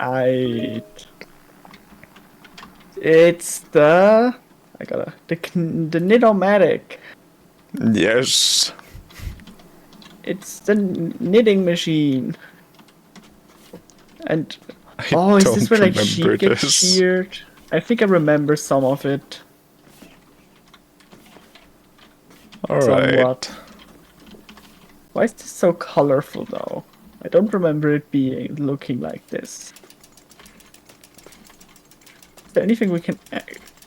Right. It's the the Knit-O-Matic. Yes. It's the knitting machine. And I is this don't where like remember sheep get this. sheared? I think I remember some of it. Alright. Somewhat. Why is this so colorful though? I don't remember it looking like this. Is there anything we can...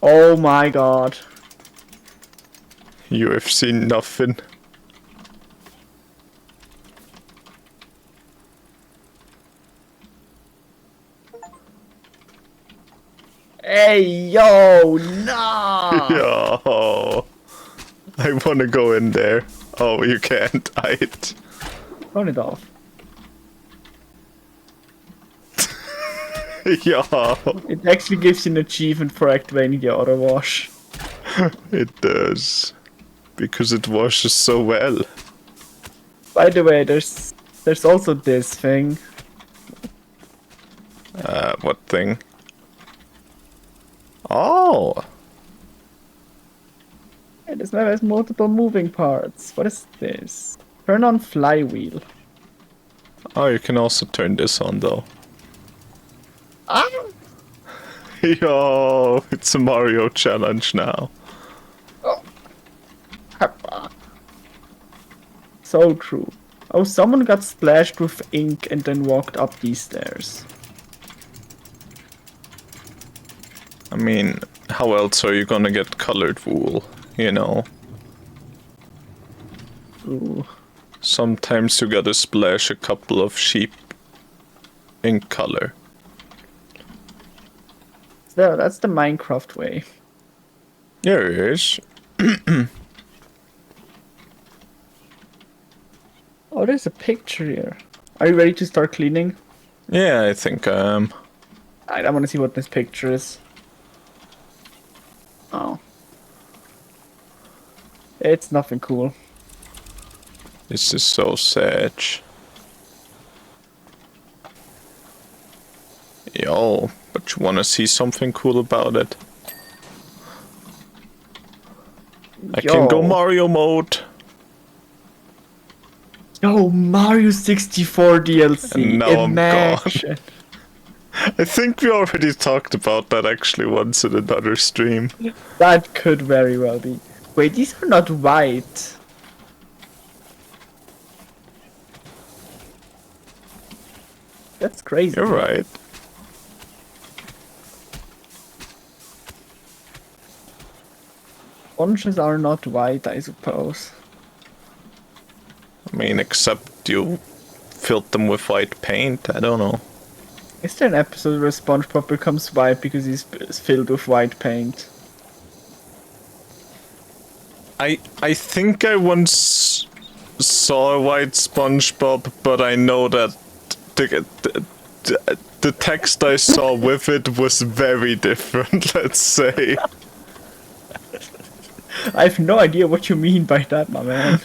Oh my god. You have seen nothing. Hey, yo, nah! Yo. I wanna go in there. Oh, you can't hide. Turn it off. Yo. It actually gives you an achievement for activating the auto wash. It does. Because it washes so well. By the way, there's also this thing. What thing? Oh! Hey, this map has multiple moving parts. What is this? Turn on flywheel. Oh, you can also turn this on though. Ah! Yo, it's a Mario challenge now. Oh. So true. Oh, someone got splashed with ink and then walked up these stairs. I mean, how else are you gonna get colored wool, you know? Ooh. Sometimes you gotta splash a couple of sheep in color. So that's the Minecraft way. There it is. Oh, there's a picture here. Are you ready to start cleaning? Yeah, I think I am. I want to see what this picture is. Oh. It's nothing cool. This is so sad. Yo, but you wanna see something cool about it? I can go Mario mode. Yo, Mario 64 DLC. And now Imagine. I'm gone. I think we already talked about that actually once in another stream. That could very well be. Wait, these are not white. That's crazy. You're right. Sponges are not white, I suppose. I mean, except you filled them with white paint. I don't know. Is there an episode where SpongeBob becomes white because he's filled with white paint? I think I once saw a white SpongeBob, but I know that the text I saw with it was very different, let's say. I have no idea what you mean by that, my man.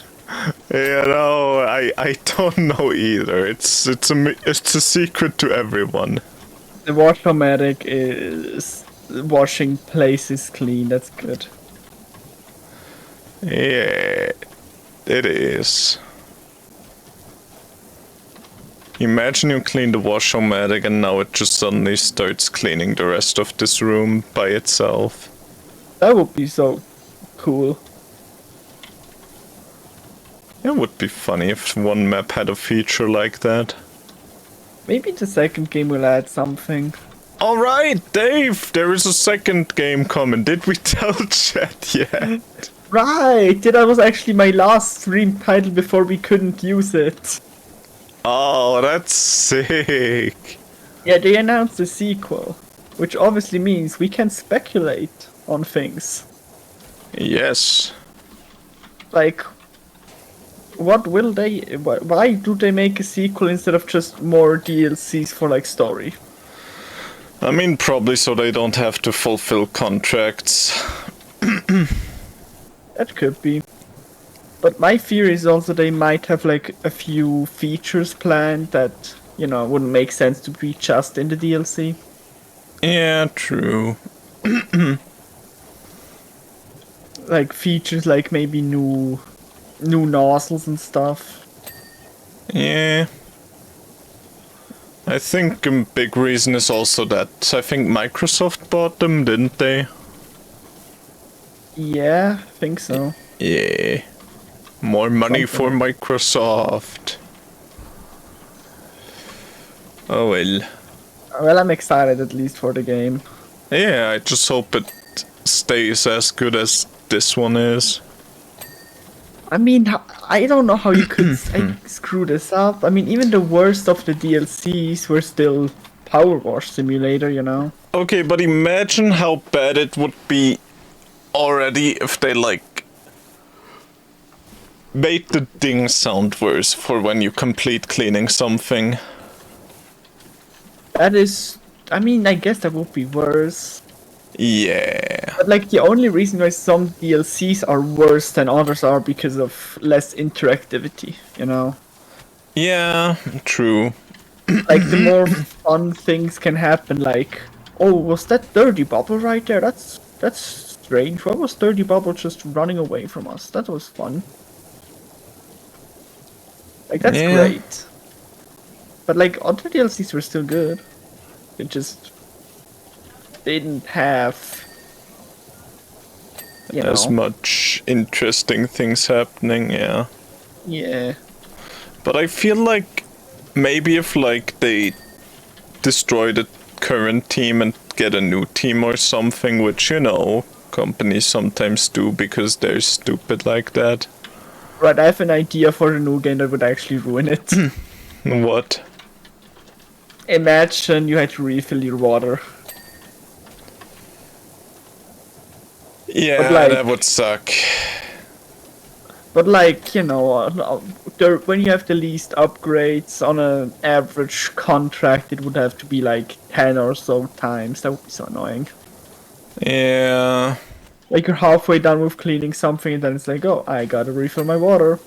You know, I don't know either. It's a secret to everyone. The Wash-O-Matic is washing places clean, that's good. Yeah, it is. Imagine you clean the Wash-O-Matic and now it just suddenly starts cleaning the rest of this room by itself. That would be so cool. It would be funny if one map had a feature like that. Maybe the second game will add something. Alright, Dave! There is a second game coming. Did we tell chat yet? Right! That was actually my last stream title before we couldn't use it. Oh, that's sick! Yeah, they announced a sequel. Which obviously means we can speculate on things. Yes. Like, what will they... Why do they make a sequel instead of just more DLCs for, like, story? I mean, probably so they don't have to fulfill contracts. That could be. But my fear is also they might have, like, a few features planned that, you know, wouldn't make sense to be just in the DLC. Yeah, true. Like features like maybe new nozzles and stuff. Yeah. I think a big reason is also that I think Microsoft bought them, didn't they? Yeah, I think so. Yeah. More money for Something. Microsoft. Oh well. Well, I'm excited at least for the game. Yeah, I just hope it stays as good as this one is. I mean, I don't know how you could screw this up. I mean, even the worst of the DLCs were still Power Wash Simulator, you know? Okay, but imagine how bad it would be already if they like made the ding sound worse for when you complete cleaning something. That is, I mean, I guess that would be worse. Yeah. But like the only reason why some DLCs are worse than others are because of less interactivity, you know? Yeah, true. Like the more fun things can happen, like, oh, was that Dirty Bubble right there? That's strange. Why was Dirty Bubble just running away from us? That was fun. Like that's Yeah. great. But like other DLCs were still good. It just didn't have, you As know. much interesting things happening, yeah. Yeah. But I feel like maybe if like they destroy the current team and get a new team or something, which you know companies sometimes do because they're stupid like that. Right, I have an idea for the new game that would actually ruin it. What? Imagine you had to refill your water. Yeah, like- that would suck. But like, you know, when you have the least upgrades on an average contract, it would have to be like 10 or so times. That would be so annoying. Yeah. Like you're halfway done with cleaning something and then it's like, oh, I gotta refill my water.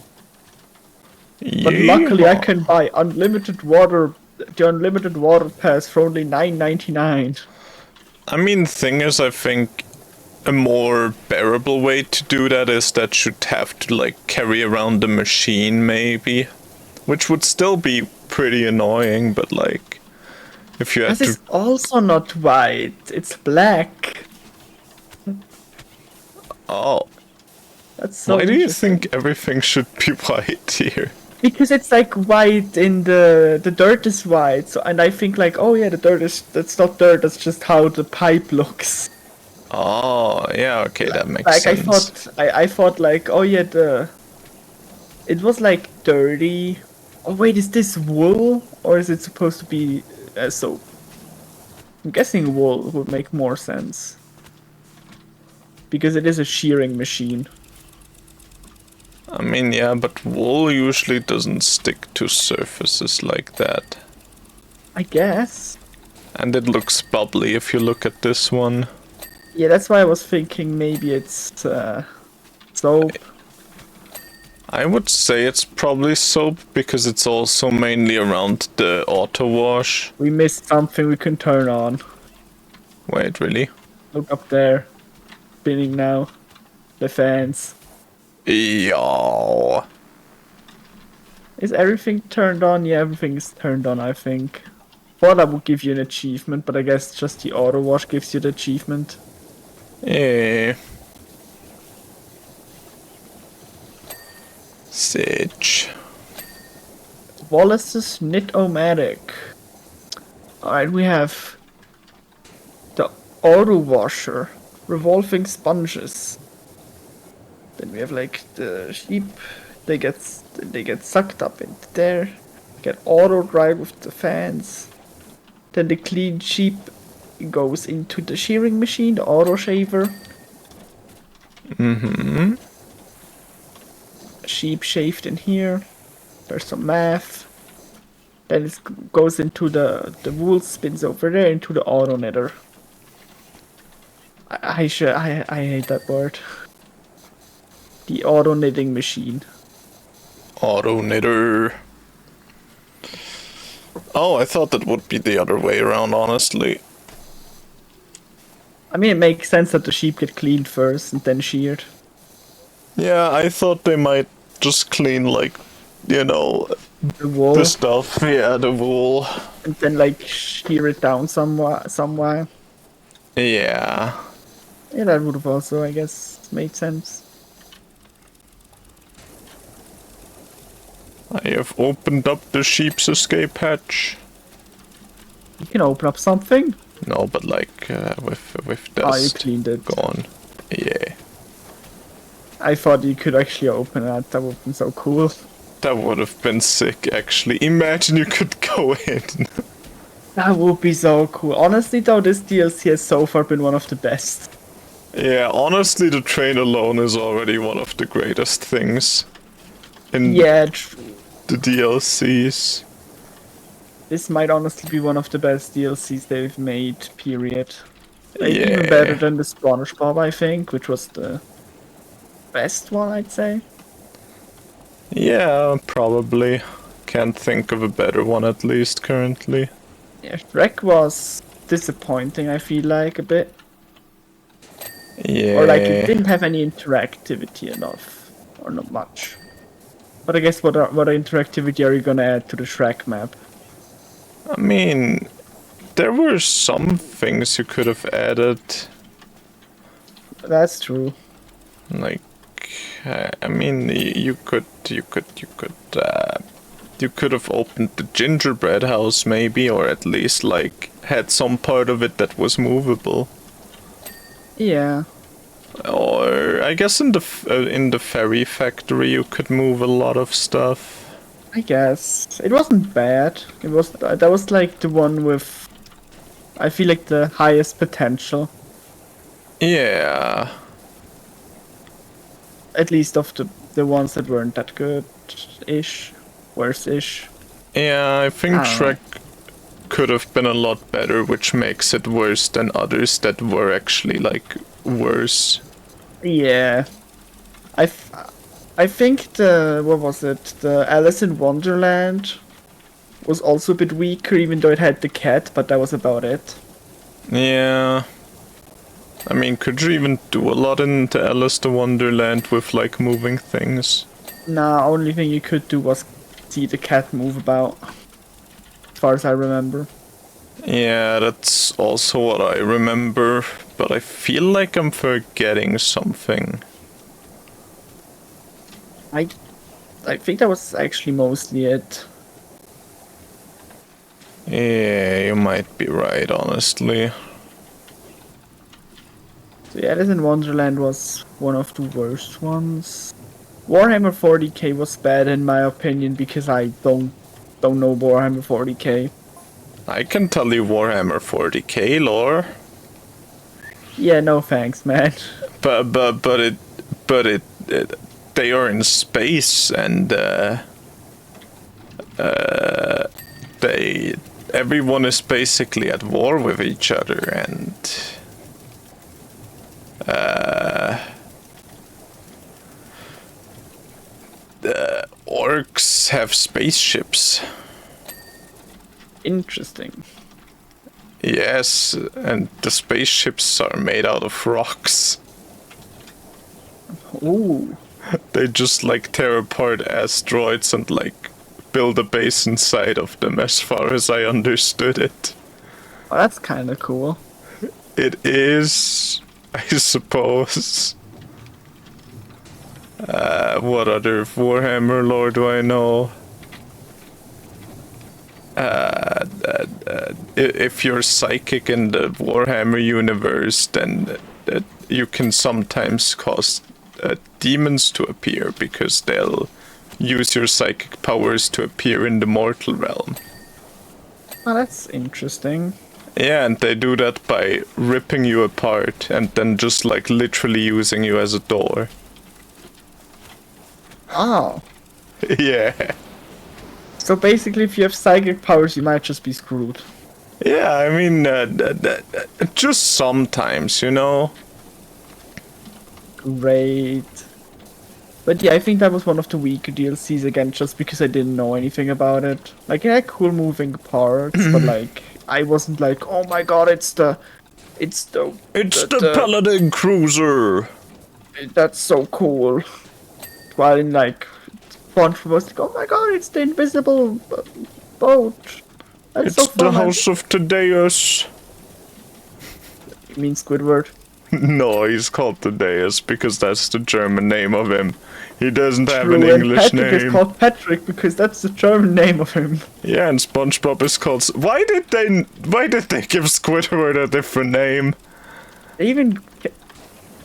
But luckily I can buy unlimited water, the unlimited water pass for only $9.99. I mean, the thing is, I think a more bearable way to do that is that you'd have to like carry around the machine maybe, which would still be pretty annoying, but like if you had This to is also not white, it's black. Oh, That's so why do you interesting. think everything should be white here? Because it's like white in the dirt is white, so and I think like, oh yeah, that's not dirt, that's just how the pipe looks. Oh, yeah, okay, that makes Like sense. I thought like, oh yeah, it was like dirty. Oh wait, is this wool or is it supposed to be soap? I'm guessing wool would make more sense because it is a shearing machine. I mean, yeah, but wool usually doesn't stick to surfaces like that. I guess. And it looks bubbly if you look at this one. Yeah, that's why I was thinking maybe it's soap. I would say it's probably soap because it's also mainly around the auto wash. We missed something we can turn on. Wait, really? Look up there. Spinning now. The fans. Yo. Is everything turned on? Yeah, everything is turned on, I think. Thought that would give you an achievement, but I guess just the auto wash gives you the achievement. Yeah. Sage. Wallace's Knit-O-Matic. Alright, we have the auto washer. Revolving sponges. Then we have like the sheep. They get sucked up into there. Get auto dry with the fans. Then the clean sheep goes into the shearing machine, the auto shaver. Mm-hmm. Sheep shaved in here. There's some math. Then it goes into the wool spins over there into the auto knitter. I hate that word. The auto knitting machine. Auto knitter. Oh, I thought that would be the other way around, honestly. I mean, it makes sense that the sheep get cleaned first and then sheared. Yeah, I thought they might just clean, like, you know, The wool. the stuff. Yeah, the wool. And then, like, shear it down somewhere. Yeah. Yeah, that would have also, I guess, made sense. I have opened up the sheep's escape hatch. You can open up something. No, but like with You dust cleaned it. gone. Yeah. I thought you could actually open that. That would have been so cool. That would have been sick, actually. Imagine you could go in. That would be so cool. Honestly, though, this DLC has so far been one of the best. Yeah, honestly, the train alone is already one of the greatest things in Yeah, the DLCs. this might honestly be one of the best DLCs they've made, period. Like, even better than the SpongeBob, I think, which was the best one, I'd say. Yeah, probably. Can't think of a better one, at least currently. Yeah, Shrek was disappointing, I feel like, a bit. Yeah. Or like it didn't have any interactivity enough. Or not much. But I guess what interactivity are you gonna add to the Shrek map? I mean, there were some things you could have added. That's true. Like, I mean, you could have opened the gingerbread house maybe, or at least like had some part of it that was movable. Yeah. Or I guess in the fairy factory you could move a lot of stuff. I guess. It wasn't bad. That was like the one with, I feel like, the highest potential. Yeah. At least of the ones that weren't that good-ish. Worse-ish. Yeah, I think I don't know. Shrek could have been a lot better, which makes it worse than others that were actually like worse. Yeah. I think what was it? The Alice in Wonderland was also a bit weaker, even though it had the cat, but that was about it. Yeah. I mean, could you even do a lot in the Alice to Wonderland with like moving things? Nah, only thing you could do was see the cat move about. As far as I remember. Yeah, that's also what I remember, but I feel like I'm forgetting something. I think that was actually mostly it. Yeah, you might be right, honestly. So yeah, Alice in Wonderland was one of the worst ones. Warhammer 40k was bad in my opinion because I don't know Warhammer 40k. I can tell you Warhammer 40k lore, Yeah, no thanks, man. but it they are in space and everyone is basically at war with each other and the orcs have spaceships. Interesting. Yes, and the spaceships are made out of rocks. Ooh. They just like tear apart asteroids and like build a base inside of them, as far as I understood it. Oh, that's kind of cool. It is, I suppose. What other Warhammer lore do I know? If you're psychic in the Warhammer universe, then you can sometimes cause demons to appear because they'll use your psychic powers to appear in the mortal realm. Oh, that's interesting. Yeah, and they do that by ripping you apart and then just like literally using you as a door. Oh. Yeah. So basically, if you have psychic powers, you might just be screwed. Yeah, I mean, just sometimes, you know? Great. But yeah, I think that was one of the weaker DLCs again, just because I didn't know anything about it. Like, it had cool moving parts, but like, I wasn't like, oh my god, it's the, It's the Paladin Cruiser! that's so cool. While in like, front was like, oh my god, it's the invisible boat. That's It's so the fun. House of Tadeus. You mean Squidward? No, he's called Tadeus because that's the German name of him. He doesn't have an True, and English Patrick name. is called Patrick because that's the German name of him. Yeah, and SpongeBob is called. Why did they give Squidward a different name? They even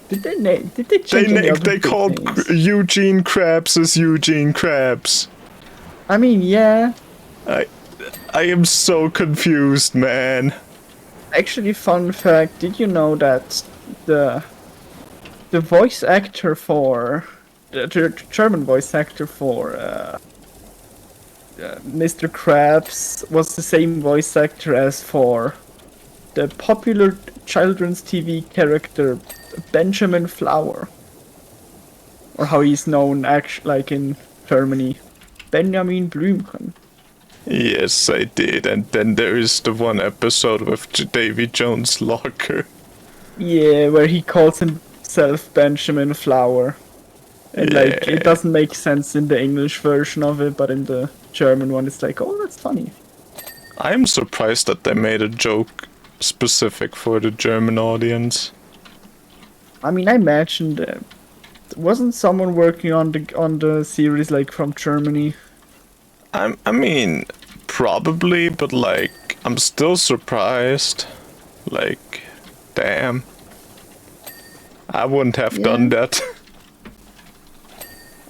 did they change any other They big called names? Eugene Krabs as Eugene Krabs. I mean, yeah. I am so confused, man. Actually, fun fact: did you know that the voice actor for the German voice actor for Mr. Krabs was the same voice actor as for the popular children's TV character Benjamin Flower, or how he's known like in Germany, Benjamin Blümchen. Yes, I did. And then there is the one episode with Davy Jones' Locker. Yeah, where he calls himself Benjamin Flower. And like, it doesn't make sense in the English version of it, but in the German one it's like, oh, that's funny. I'm surprised that they made a joke specific for the German audience. I mean, I imagine wasn't someone working on the series like from Germany? I mean, probably, but like, I'm still surprised. Like, damn. I wouldn't have done that.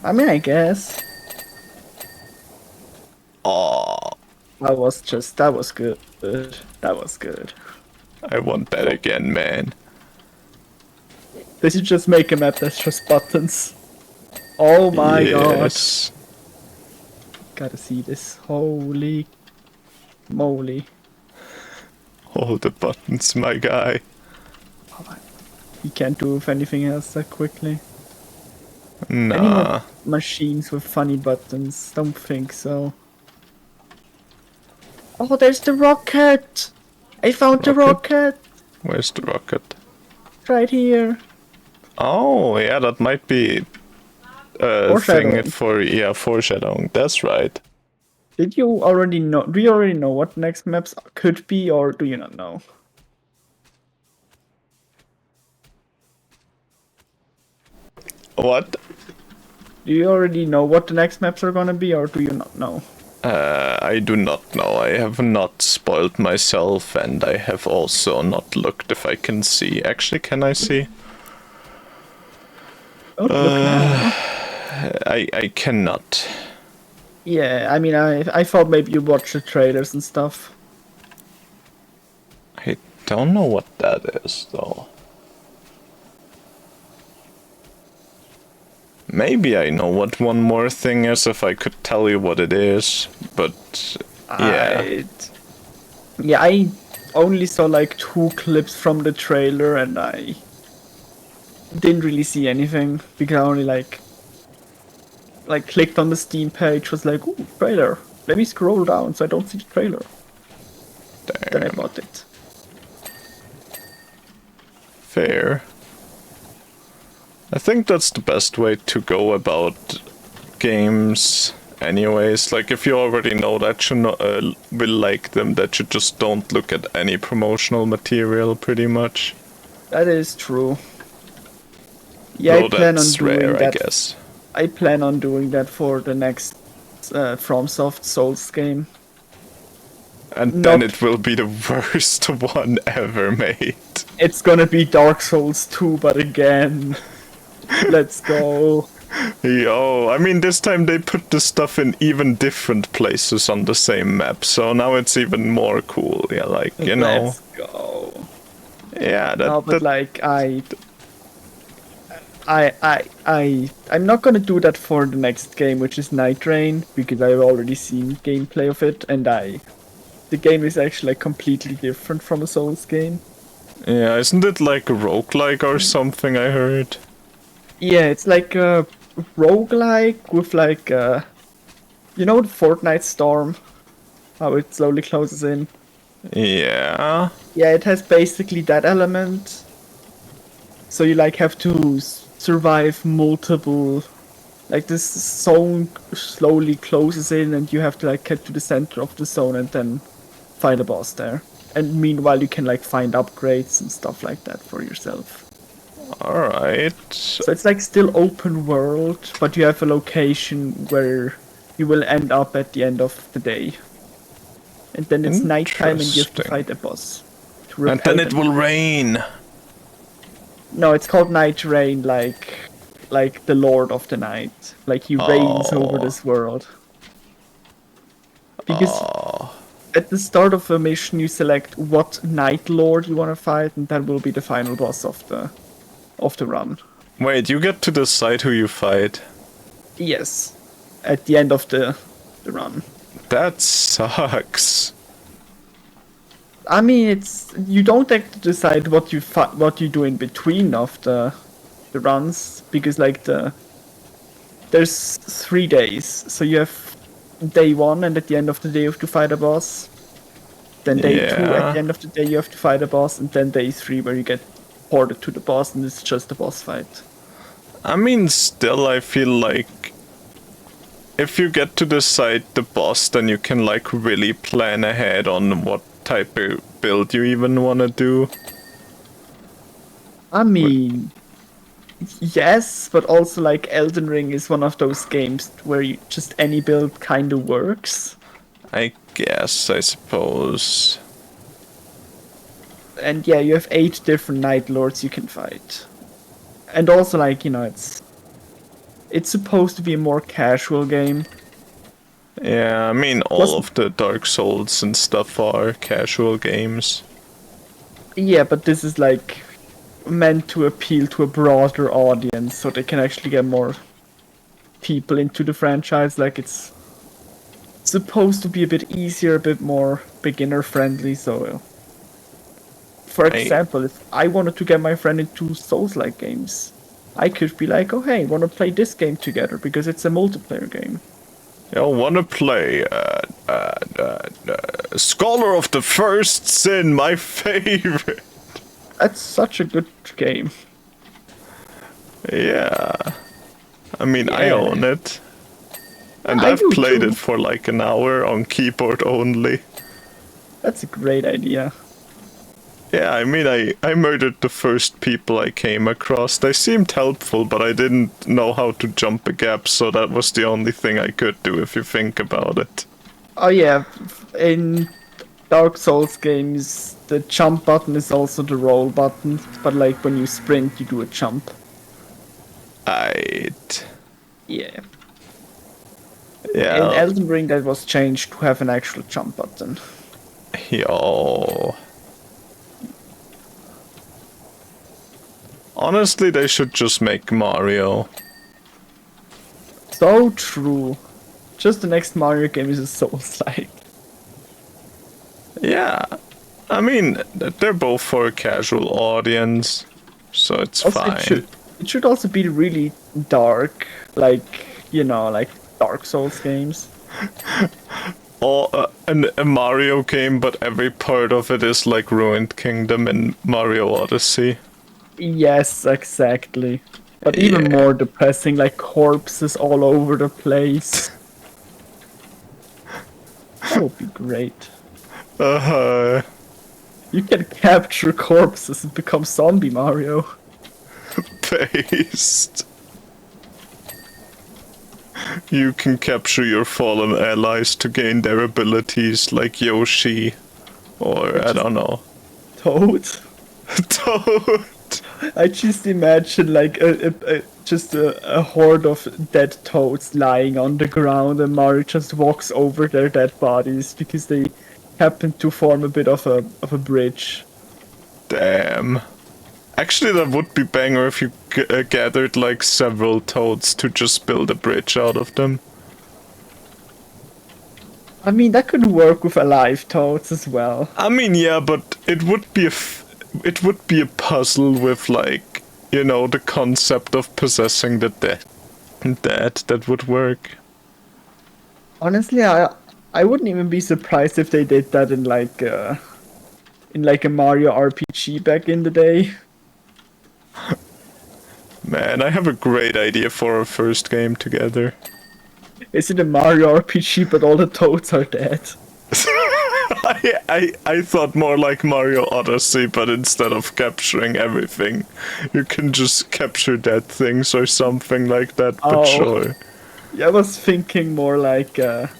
I mean, I guess. Oh, That was good. That was good. I want that again, man. They should just make a map that's just buttons. Oh my god. Gotta see this. Holy moly. All the buttons, my guy. He can't do with anything else that quickly. Nah. Any more machines with funny buttons? Don't think so. Oh, there's the rocket! I found the rocket! Where's the rocket? Right here. Oh, yeah, that might be a thing for, foreshadowing. That's right. Did you already know? Do you already know what next maps could be, or do you not know? What? Do you already know what the next maps are gonna be, or do you not know? I do not know. I have not spoiled myself, and I have also not looked if I can see. Actually, can I see? Oh, look now. I cannot. Yeah, I mean, I thought maybe you watched the trailers and stuff. I don't know what that is, though. Maybe I know what one more thing is if I could tell you what it is, but yeah. Yeah, I only saw like 2 clips from the trailer and I didn't really see anything because I only like clicked on the Steam page, was like, ooh, trailer. Let me scroll down so I don't see the trailer. Damn. Then I bought it. Fair. I think that's the best way to go about games anyways. Like, if you already know that you will like them, that you just don't look at any promotional material, pretty much. That is true. Yeah, Though I plan on that's doing rare, that. I guess. I plan on doing that for the next FromSoft Souls game. And then it will be the worst one ever made. It's gonna be Dark Souls 2, but again. Let's go. Yo, I mean, this time they put the stuff in even different places on the same map, so now it's even more cool. Yeah, like, you know. Let's go. Yeah, I'm not gonna do that for the next game, which is Night Rain, because I've already seen gameplay of it, and the game is actually like completely different from a Souls game. Yeah, isn't it like a roguelike or something, I heard? Yeah, it's like a roguelike with like you know the Fortnite storm, how it slowly closes in. Yeah. Yeah, it has basically that element. So you like have to survive multiple, like this zone slowly closes in and you have to like get to the center of the zone and then fight a boss there. And meanwhile you can like find upgrades and stuff like that for yourself. Alright. So it's like still open world, but you have a location where you will end up at the end of the day. And then it's nighttime and you have to Interesting. fight a boss. To And then repel it them. will rain. No, it's called Night Rain, like the Lord of the Night. Like he reigns over this world. Because at the start of a mission you select what Night Lord you want to fight, and that will be the final boss of the run. Wait, you get to decide who you fight? Yes. At the end of the run. That sucks. I mean, it's you don't have to decide what you do in between of the runs, because like there's 3 days, so you have day 1 and at the end of the day you have to fight a boss. Then day 2 at Yeah. the end of the day you have to fight a boss, and then day 3 where you get ported to the boss and it's just a boss fight. I mean, still, I feel like if you get to decide the boss, then you can like really plan ahead on what type of build you even want to do. I mean, yes, but also like Elden Ring is one of those games where just any build kind of works. I guess, I suppose. And yeah, you have 8 different Night Lords you can fight. And also like, you know, it's supposed to be a more casual game. Yeah, I mean, all Plus- of the Dark Souls and stuff are casual games. Yeah, but this is like meant to appeal to a broader audience so they can actually get more people into the franchise. Like it's supposed to be a bit easier, a bit more beginner friendly. So for example, if I wanted to get my friend into Souls-like games, I could be like, oh hey, wanna play this game together because it's a multiplayer game. I wanna play Scholar of the First Sin, my favorite. That's such a good game. Yeah. I mean, I Yeah. own it. And I I've do played too. it for like an hour on keyboard only. That's a great idea. Yeah, I mean, I murdered the first people I came across. They seemed helpful, but I didn't know how to jump a gap, so that was the only thing I could do if you think about it. Oh yeah, in Dark Souls games, the jump button is also the roll button, but like when you sprint, you do a jump. Aight. Yeah. Yeah. In Elden Ring, that was changed to have an actual jump button. Yo. Honestly, they should just make Mario. So true. Just the next Mario game is a Souls-like. Yeah. I mean, they're both for a casual audience, so it's Also, fine. it should also be really dark, like, you know, like Dark Souls games. Or a Mario game, but every part of it is like Ruined Kingdom and Mario Odyssey. Yes, exactly. But even Yeah. more depressing, like corpses all over the place. That would be great. Uh-huh. You can capture corpses and become zombie Mario. Based. You can capture your fallen allies to gain their abilities, like Yoshi, or I don't know. Toad? Toad. I just imagine like a horde of dead toads lying on the ground, and Mario just walks over their dead bodies because they happen to form a bit of a bridge. Damn. Actually, that would be banger if you gathered like several toads to just build a bridge out of them. I mean, that could work with alive toads as well. I mean, yeah, but it would be it would be a puzzle with like, you know, the concept of possessing the dead. That would work. Honestly, I wouldn't even be surprised if they did that in like a Mario RPG back in the day. Man, I have a great idea for our first game together. Is it a Mario RPG but all the toads are dead? I thought more like Mario Odyssey, but instead of capturing everything, you can just capture dead things or something like that, but Oh. sure. Yeah, I was thinking more like a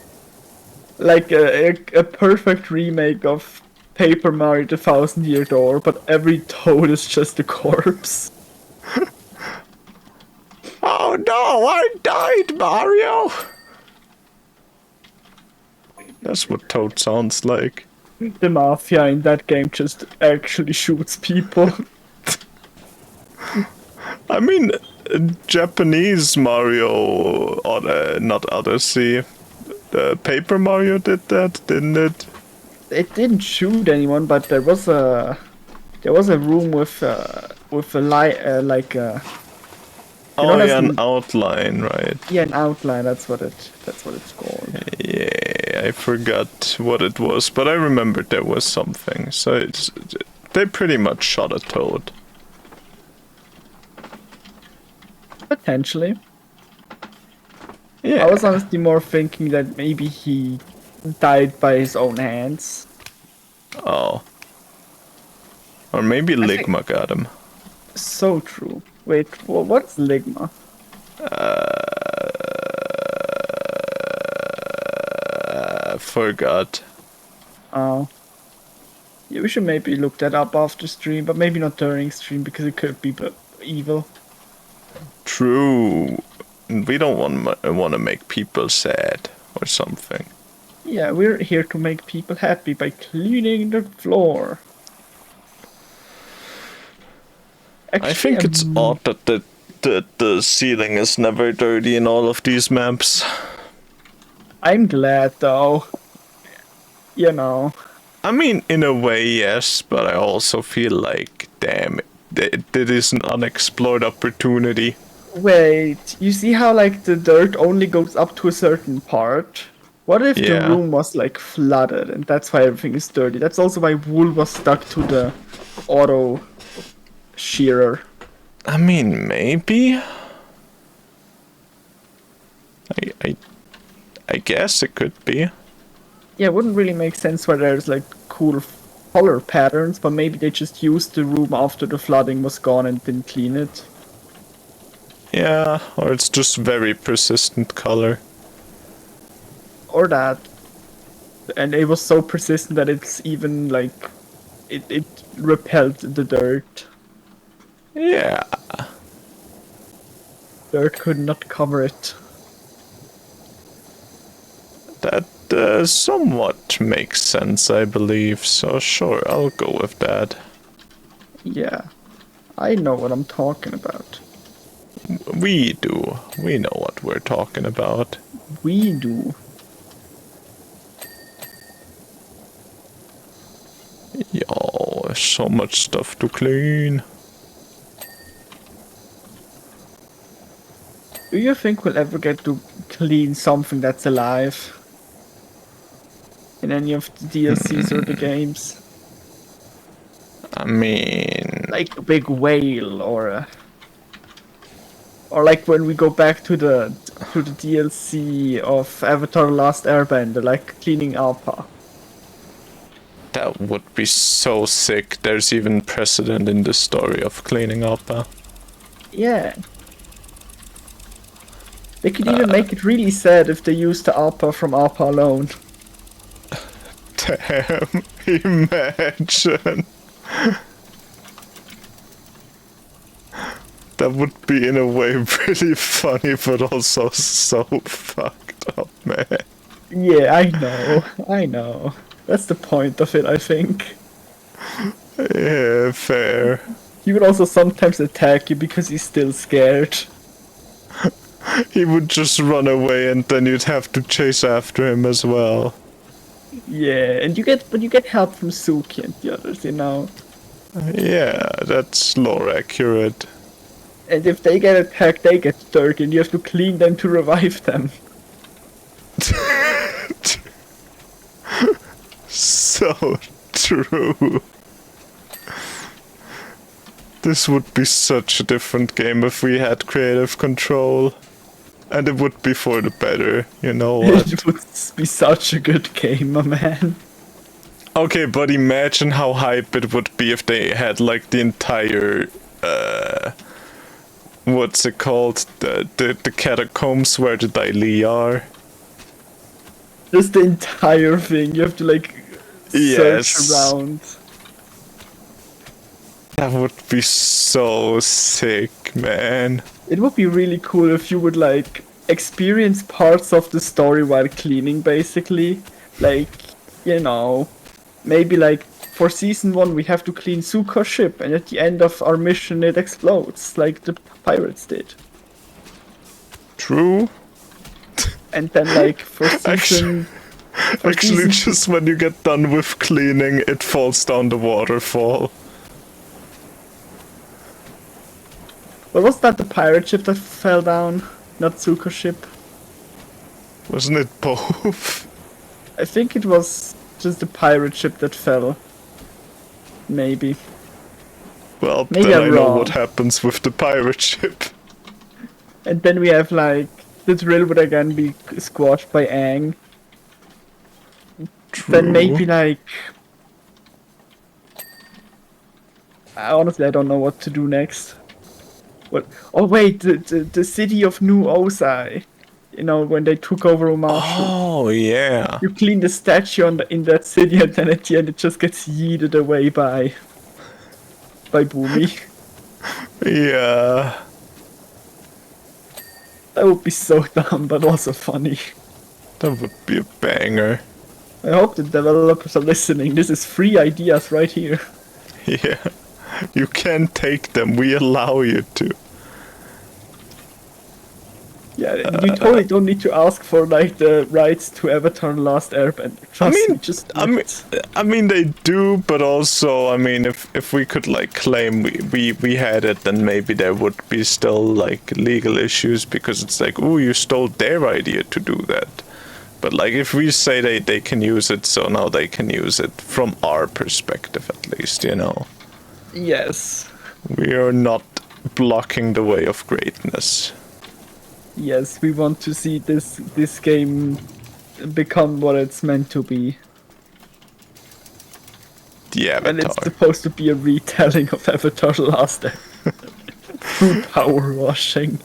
perfect remake of Paper Mario: The Thousand Year Door, but every toad is just a corpse. Oh no, I died, Mario! That's what Toad sounds like. The mafia in that game just actually shoots people. I mean, Japanese Mario, not Odyssey. The Paper Mario did that, didn't it? It didn't shoot anyone, but there was a room with a light Oh there's yeah, an outline, right? yeah, an outline. That's what it's called. Yeah, I forgot what it was, but I remembered there was something. So they pretty much shot a toad. Potentially. Yeah. I was honestly more thinking that maybe he died by his own hands. Oh. Or maybe think- Ligma got him. So true. Wait, what's Ligma? Forgot. Oh. Yeah, we should maybe look that up after stream, but maybe not during stream because it could be evil. True. We don't want to make people sad or something. Yeah, we're here to make people happy by cleaning the floor. Actually, I think it's odd that the ceiling is never dirty in all of these maps. I'm glad though. You know. I mean, in a way, yes, but I also feel like, damn, that is an unexplored opportunity. Wait, you see how like the dirt only goes up to a certain part? What if Yeah. the room was like flooded and that's why everything is dirty? That's also why wool was stuck to the auto shearer. I mean, maybe. I guess it could be. Yeah, it wouldn't really make sense where there's like cool color patterns, but maybe they just used the room after the flooding was gone and didn't clean it. Yeah, or it's just very persistent color. Or that. And it was so persistent that it's even like it repelled the dirt. Yeah. Dirt could not cover it. That somewhat makes sense, I believe. So sure, I'll go with that. Yeah. I know what I'm talking about. We do. We know what we're talking about. We do. Yo, there's so much stuff to clean. Do you think we'll ever get to clean something that's alive? In any of the DLCs or the games? I mean, Like a big whale or like when we go back to the DLC of Avatar: The Last Airbender, like cleaning Appa. that would be so sick. There's even precedent in the story of cleaning up. Yeah. They could even make it really sad if they used the Appa from Appa alone. Damn, imagine. That would be in a way pretty funny, but also so fucked up, man. Yeah, I know. That's the point of it, I think. Yeah, fair. He would also sometimes attack you because he's still scared. He would just run away and then you'd have to chase after him as well. Yeah, and you get help from Suki and the others, you know. Yeah, that's lore accurate. And if they get attacked, they get dirty, and you have to clean them to revive them. So true. This would be such a different game if we had creative control. And it would be for the better, you know what? It would be such a good game, my man. Okay, but imagine how hype it would be if they had like the entire what's it called? The catacombs where the Daily are. Just the entire thing. You have to like search Yes. around. That would be so sick, man. It would be really cool if you would like experience parts of the story while cleaning, basically. Like, you know, maybe like for season 1 we have to clean Zuko's ship, and at the end of our mission it explodes, like the pirates did. True. And then like for season... Actually, just when you get done with cleaning, it falls down the waterfall. But was that the pirate ship that fell down? Not Zuko's ship? Wasn't it both? I think it was just the pirate ship that fell. Maybe. Well, Maybe then I'm I know wrong. what happens with the pirate ship. And then we have like the drill would again be squashed by Aang. True. Then maybe like... Honestly, I don't know what to do next. What? Oh wait, the city of New Osai. You know, when they took over Omashu. Oh, yeah. You clean the statue in that city, and then at the end it just gets yeeted away by Boomy. Yeah. That would be so dumb, but also funny. That would be a banger. I hope the developers are listening. This is free ideas right here. Yeah. You can take them. We allow you to. Yeah, you totally don't need to ask for like the rights to Avatar: The Last Airbender. Trust me, just do it. I mean, they do, but also, I mean, if we could like claim we had it, then maybe there would be still like legal issues because it's like, oh, you stole their idea to do that. But like, if we say they can use it, so now they can use it from our perspective at least, you know. Yes. We are not blocking the way of greatness. Yes, we want to see this game become what it's meant to be. The And it's Avatar. supposed to be a retelling of Avatar: The Last Airbender. Through power washing.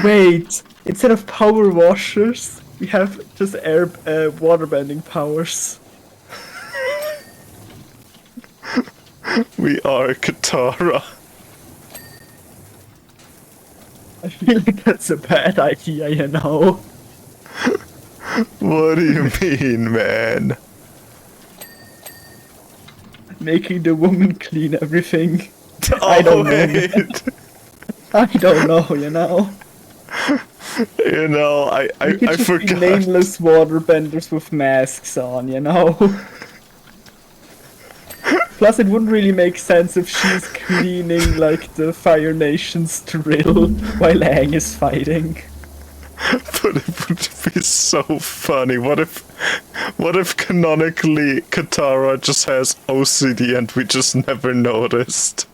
Wait, instead of power washers, we have just waterbending powers. We are Katara. I feel like that's a bad idea, you know. What do you mean, man? Making the woman clean everything. Oh, I don't know. wait. I don't know, you know. You know, I We could just be forgot. nameless waterbenders with masks on, you know. Plus, it wouldn't really make sense if she's cleaning like the Fire Nation's drill while Aang is fighting. But it would be so funny. What if canonically Katara just has OCD and we just never noticed?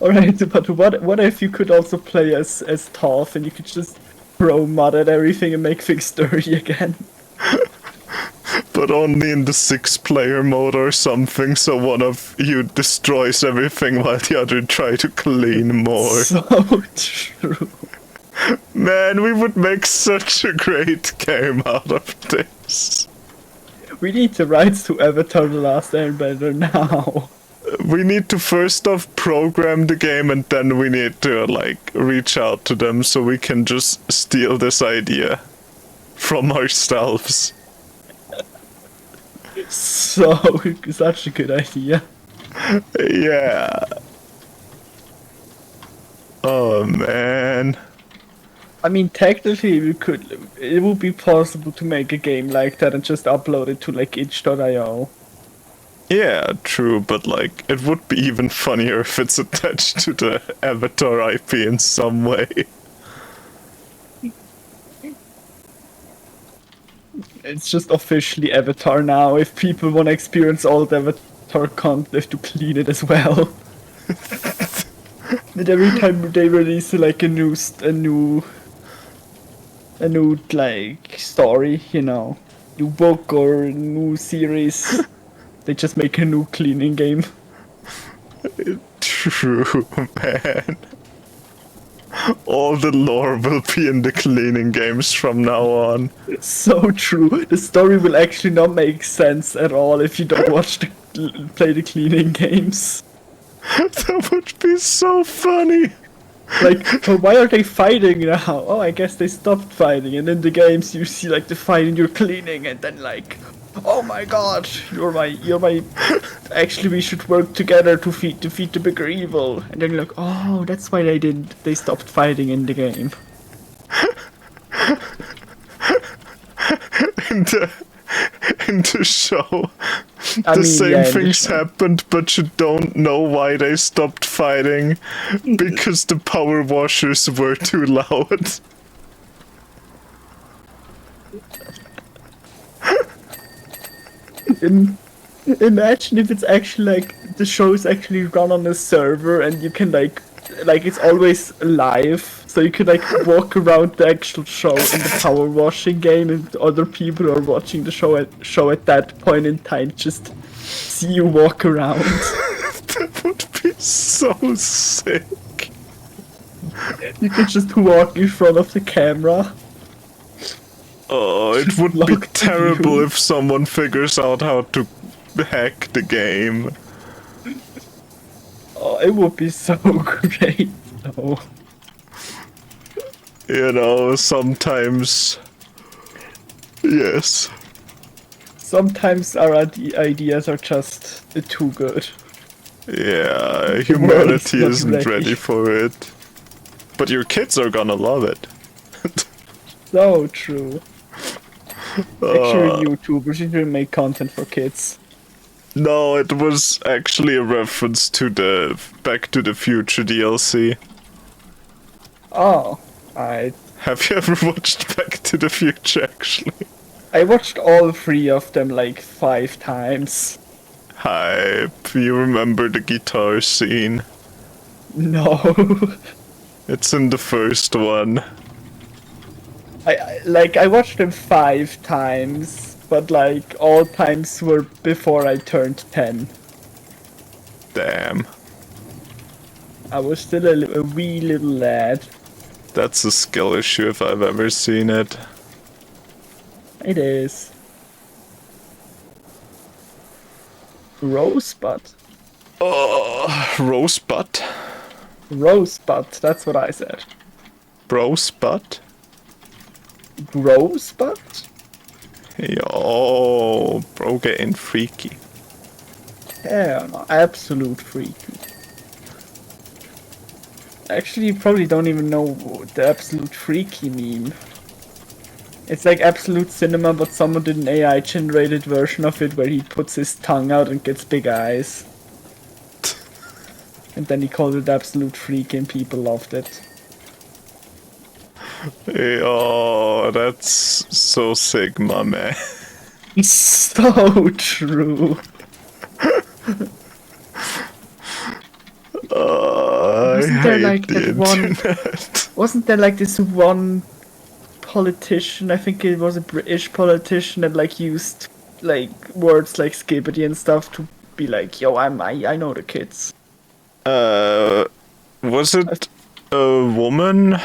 Alright, but what if you could also play as Toph and you could just throw mud at everything and make things dirty again? But only in the 6-player mode or something, so one of you destroys everything while the other try to clean more. So true. Man, we would make such a great game out of this. We need the rights to Avatar: The Last Airbender now. We need to first off program the game and then we need to like reach out to them so we can just steal this idea from ourselves. So, such a good idea. Yeah. Oh man. I mean, technically, it would be possible to make a game like that and just upload it to like itch.io. Yeah, true, but like, it would be even funnier if it's attached to the Avatar IP in some way. It's just officially Avatar now. If people want to experience all the Avatar content, they have to clean it as well. And every time they release like a new like story, you know, new book or new series, they just make a new cleaning game. True, man. All the lore will be in the cleaning games from now on. So true. The story will actually not make sense at all if you don't play the cleaning games. That would be so funny. Like, well, why are they fighting now? Oh, I guess they stopped fighting. And in the games, you see like the fight and you're cleaning, and then like, oh my god, you're my. Actually, we should work together to defeat the bigger evil. And then you're like, oh, that's why they stopped fighting in the game. In the show, same things happened, but you don't know why they stopped fighting, because the power washers were too loud. Imagine if it's actually like the show is actually run on a server and you can like it's always live, so you can like walk around the actual show in the power washing game, and other people who are watching the show at that point in time just see you walk around. That would be so sick. You can just walk in front of the camera. Oh, it would be terrible if someone figures out how to hack the game. Oh, it would be so great, though. You know, sometimes... Yes. Sometimes our ideas are just too good. Yeah, humanity isn't ready for it. But your kids are gonna love it. So true. Actually, YouTubers usually make content for kids. No, it was actually a reference to the Back to the Future DLC. Oh, Have you ever watched Back to the Future, actually? I watched all 3 of them like 5 times. Hype. You remember the guitar scene? No. It's in the first one. I watched them 5 times, but like all times were before I turned 10. Damn. I was still a wee little lad. That's a skill issue if I've ever seen it. It is. Rosebud. Oh, Rosebud? Rosebud, that's what I said. Rosebud? Rosebud? Yo, bro, getting freaky. Yeah, no, absolute freaky. Actually, you probably don't even know the absolute freaky meme. It's like Absolute Cinema, but someone did an AI generated version of it where he puts his tongue out and gets big eyes. And then he called it Absolute Freak and people loved it. Oh, that's so Sigma, man. So true. Wasn't there like that one? Wasn't there like this one politician? I think it was a British politician that like used like words like skibbity and stuff to be like, "Yo, I know the kids." Was it a woman?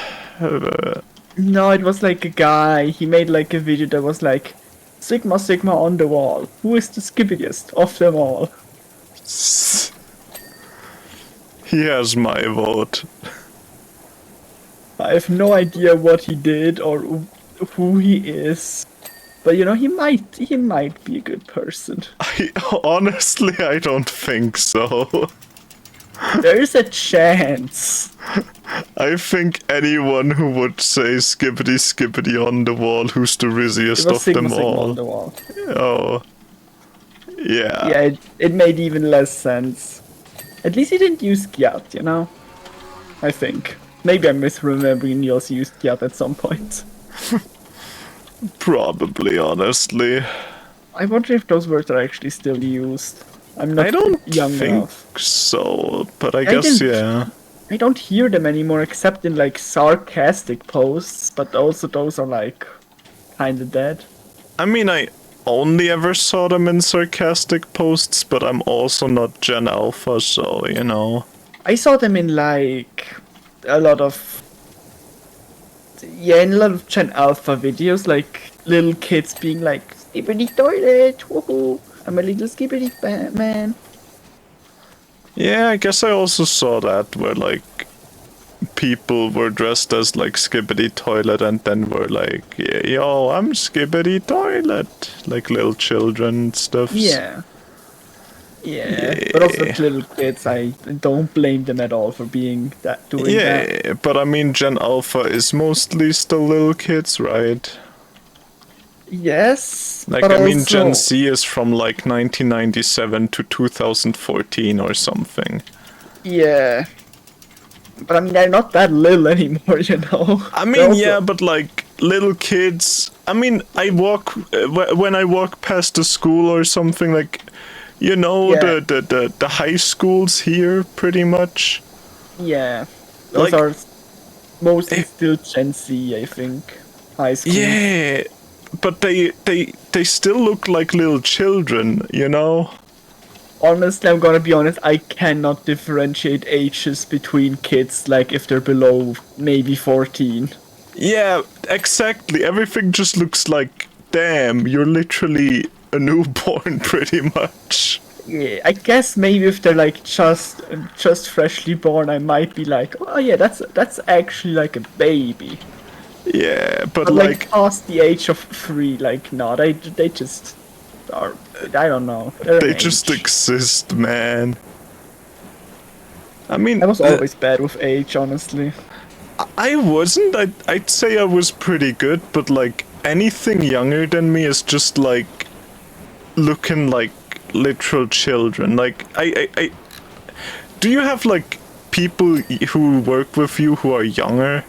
No, it was like a guy. He made like a video that was like, "Sigma Sigma on the wall. Who is the skibbiest of them all?" He has my vote. I have no idea what he did or who he is, but you know, he might be a good person. Honestly, I don't think so. There is a chance. I think anyone who would say skibbity skibbity on the wall, who's the rizziest of them Sigma all. on the wall. Oh. Yeah. Yeah, it made even less sense. At least he didn't use Gyat, you know? I think. Maybe I'm misremembering he also used Gyat at some point. Probably, honestly. I wonder if those words are actually still used. I'm not I don't young think enough. so, but I I guess, didn't. yeah. I don't hear them anymore except in like sarcastic posts, but also those are like kinda dead. I mean, I only ever saw them in sarcastic posts, but I'm also not Gen Alpha, so, you know. I saw them in like a lot of in a lot of Gen Alpha videos, like little kids being like skibbity toilet, woohoo! I'm a little skibbity man. Yeah, I guess I also saw that where, like, people were dressed as, like, Skibbity Toilet and then were like, yeah, yo, I'm Skibbity Toilet. Like little children and stuff. Yeah. Yeah. But also Yeah. little kids, I don't blame them at all for doing that. Yeah, but I mean, Gen Alpha is mostly still little kids, right? Yes, Like, but I mean, Gen also Z is from like 1997 to 2014 or something. yeah. But I mean, they're not that little anymore, you know. I They're mean, also, yeah, but like little kids. I mean, I walk when I walk past the school or something. Like, you know, yeah, the high schools here, pretty much. yeah. Those Like, are mostly eh, still Gen Z, I think. High schools. yeah, but they still look like little children, you know. Honestly, I'm gonna be honest, I cannot differentiate ages between kids, like if they're below maybe 14. Yeah, exactly. Everything just looks like, damn, you're literally a newborn, pretty much. Yeah, I guess maybe if they're like just freshly born, I might be like, oh yeah, that's actually like a baby. Yeah, but But like like, past the age of 3, like no, they just are. I don't know. They're an they just age. exist, man. I I mean, was always bad with age, honestly. I wasn't. I'd say I was pretty good, but like anything younger than me is just like looking like literal children. Like I do you have like people who work with you who are younger?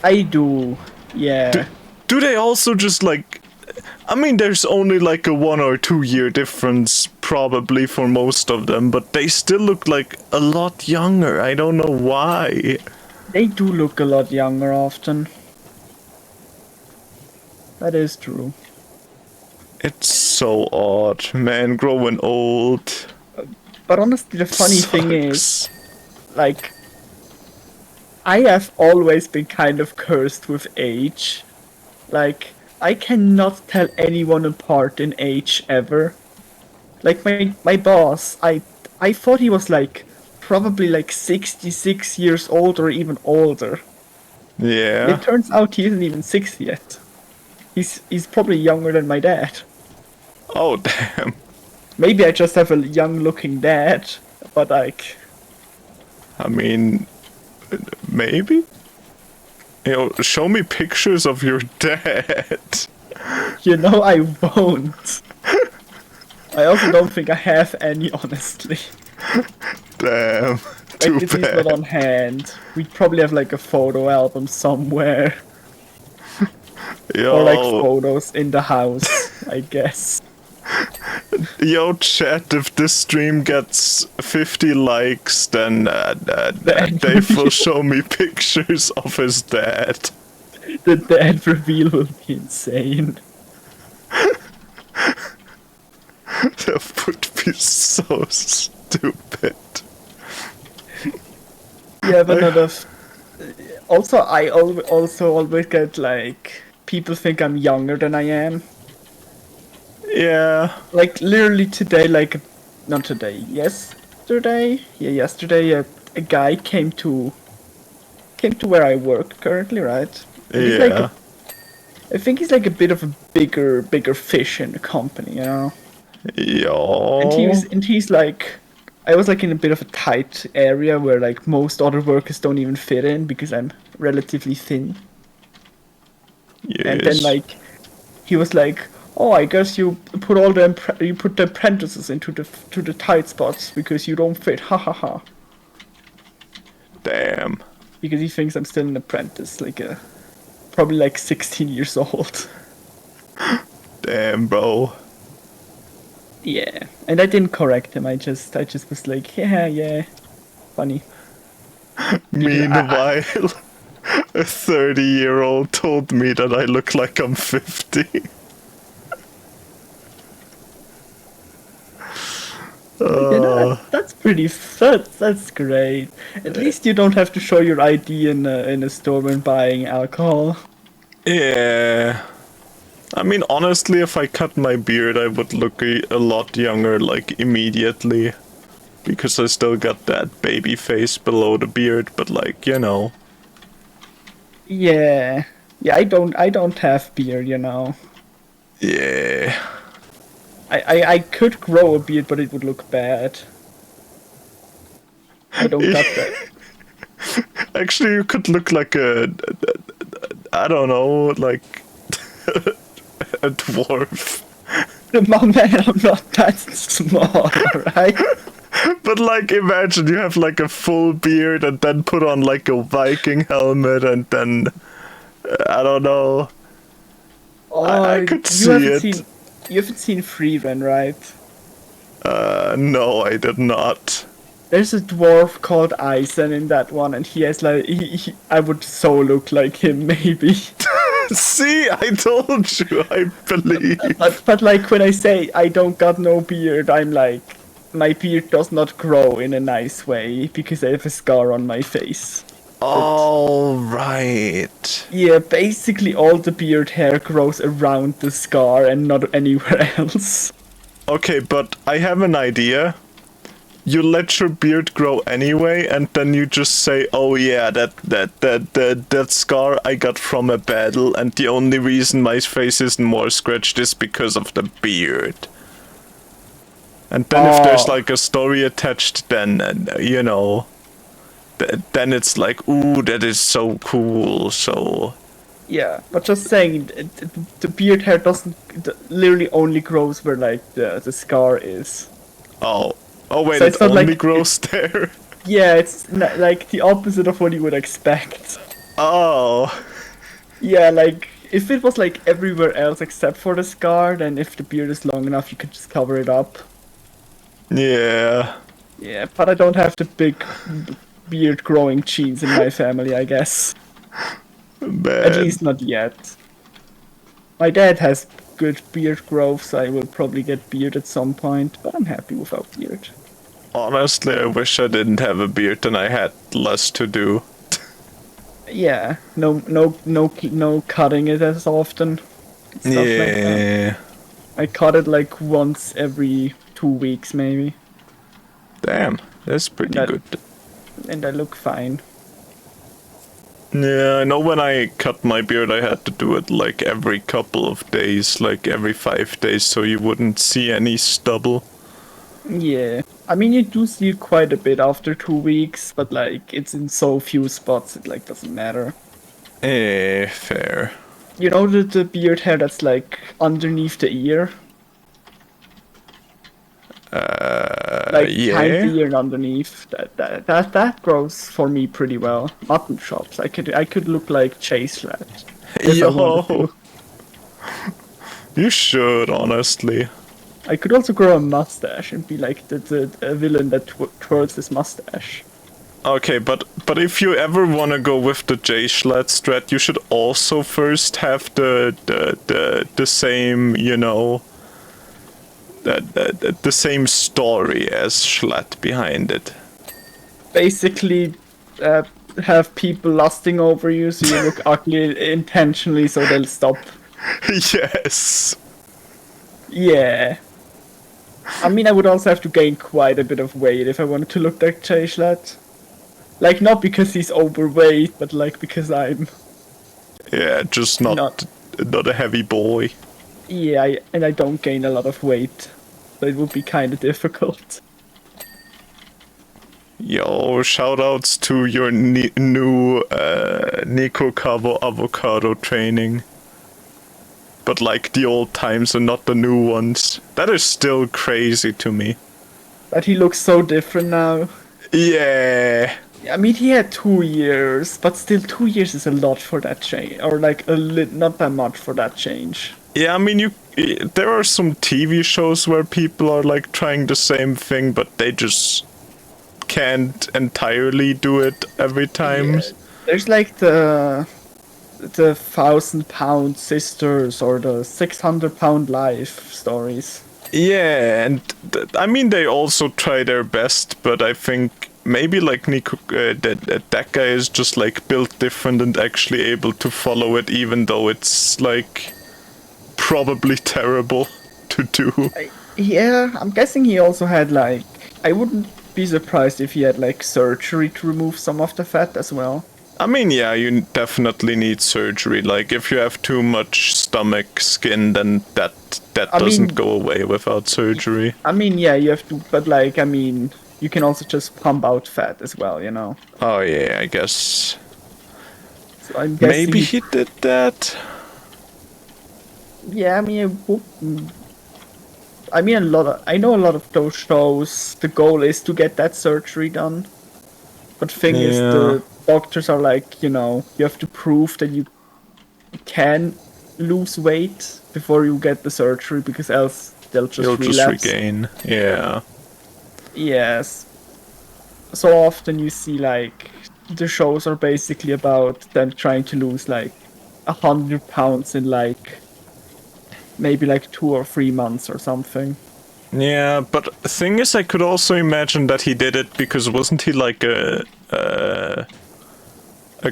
I do. Do, Yeah. do they also just like? I mean, there's only like a 1 or 2 year difference probably for most of them, but they still look like a lot younger. I don't know why. They do look a lot younger often. That is true. It's so odd, man. Growing old. But honestly, the funny thing is, Sucks. like, I have always been kind of cursed with age. Like, I cannot tell anyone apart in age ever. Like my boss, I thought he was like probably like 66 years old or even older. Yeah. It turns out he isn't even 6 yet. He's probably younger than my dad. Oh, damn. Maybe I just have a young looking dad, but like, I mean, maybe? You know, show me pictures of your dad. you know, I won't. I also don't think I have any, honestly. Damn. Like, Too if he's not bad. on hand, we'd probably have like a photo album somewhere. Or like Yo, photos in the house, I guess. yo, chat, if this stream gets 50 likes, then Then Dave will show me pictures of his dad. the dad reveal will be insane. That would be so stupid. Yeah, but not of. Also, also always get like people think I'm younger than I am. Yeah. Like literally today, like not today, yesterday. Yeah, yesterday a guy came to where I work currently, right? And he's like Yeah. I think he's like a bit of a bigger fish in the company, you know. Yo. And he's like, I was like in a bit of a tight area where like most other workers don't even fit in because I'm relatively thin. And then Yes. like he was like, Oh, I guess you put you put the apprentices into the tight spots because you don't fit. Ha ha ha. Damn. Because he thinks I'm still an apprentice, probably like 16 years old. Damn, bro. Yeah, and I didn't correct him. I just was like, yeah, funny. Meanwhile, a 30-year-old told me that I look like I'm 50. That's pretty. That's great. At least you don't have to show your ID in a store when buying alcohol. Yeah. I mean, honestly, if I cut my beard, I would look a lot younger, like, immediately. Because I still got that baby face below the beard, but, like, you know. Yeah, yeah. I don't have beard, you know. Yeah. I could grow a beard, but it would look bad. I don't got that. Actually, you could look like I don't know, like a dwarf. My man, I'm not that small, right? But like, imagine you have like a full beard and then put on like a Viking helmet and then I don't know. I could see it. You haven't seen Freeran, right? No, I did not. There's a dwarf called Eisen in that one, and he has like I would so look like him, maybe. See, I told you, I believe. But like when I say I don't got no beard, I'm like my beard does not grow in a nice way because I have a scar on my face. All right. Yeah, basically all the beard hair grows around the scar and not anywhere else. Okay, but I have an idea. You let your beard grow anyway, and then you just say, "Oh yeah, that scar I got from a battle, and the only reason my face isn't more scratched is because of the beard." And then if there's like a story attached, then you know, then it's like, "Ooh, that is so cool." So Yeah, but just saying, the beard hair doesn't literally only grows where like the scar is. oh wait, So it it's not only like grows there. Yeah, it's like the opposite of what you would expect. Oh. Yeah, like if it was like everywhere else except for the scar, then if the beard is long enough, you could just cover it up. Yeah. Yeah, but I don't have the big beard growing genes in my family, I guess. Bad. At least not yet. My dad has good beard growth, so I will probably get beard at some point, but I'm happy without beard. Honestly, I wish I didn't have a beard and I had less to do. Yeah, no cutting it as often. Stuff like that. I cut it like once every 2 weeks, maybe. Damn, that's pretty good. And I look fine. Yeah, I know when I cut my beard, I had to do it like every couple of days, like every 5 days, so you wouldn't see any stubble. Yeah, I mean you do see it quite a bit after 2 weeks, but like it's in so few spots, it like doesn't matter. Fair. You know the beard hair that's like underneath the ear? Like yeah. behind the ear and underneath. That grows for me pretty well. Mutton chops. I could look like Chase Lad. Yo. You should, honestly. I could also grow a mustache and be like the villain that twirls his mustache. Okay, but if you ever want to go with the J-Schlatt strat, you should also first have the same, you know, the same story as Schlatt behind it. Basically, have people lusting over you so you look ugly intentionally so they'll stop. Yes. Yeah. I mean, I would also have to gain quite a bit of weight if I wanted to look like Jay Schlatt. Like, not because he's overweight, but like because I'm... Yeah, just not a heavy boy. Yeah, and I don't gain a lot of weight. So it would be kind of difficult. Yo, shoutouts to your new Nico Cabo avocado training. but like the old times and not the new ones. That is still crazy to me. But he looks so different now. Yeah. I mean, he had 2 years, but still 2 years is a lot for that change, or like not that much for that change. Yeah, I mean, there are some TV shows where people are like trying the same thing, but they just can't entirely do it every time. Yeah. There's like the 1,000-pound sisters or the 600-pound life stories. Yeah, and I mean they also try their best, but I think maybe like Nico, that guy is just like built different and actually able to follow it, even though it's like probably terrible to do. Yeah, I'm guessing he also had like, I wouldn't be surprised if he had like surgery to remove some of the fat as well. I mean, yeah, you definitely need surgery. Like, if you have too much stomach skin, then that doesn't go away without surgery. I mean, yeah, you have to, but like, I mean, you can also just pump out fat as well, you know? Oh, yeah, I guess. So I'm guessing Maybe he did that? Yeah, I mean, I know a lot of those shows, the goal is to get that surgery done. But thing is, the doctors are like, you know, you have to prove that you can lose weight before you get the surgery, because else they'll just relapse. Just regain, yeah. Yes. So often you see, like, the shows are basically about them trying to lose, like, 100 pounds in, like, maybe, like, 2 or 3 months or something. Yeah, but the thing is, I could also imagine that he did it because wasn't he like a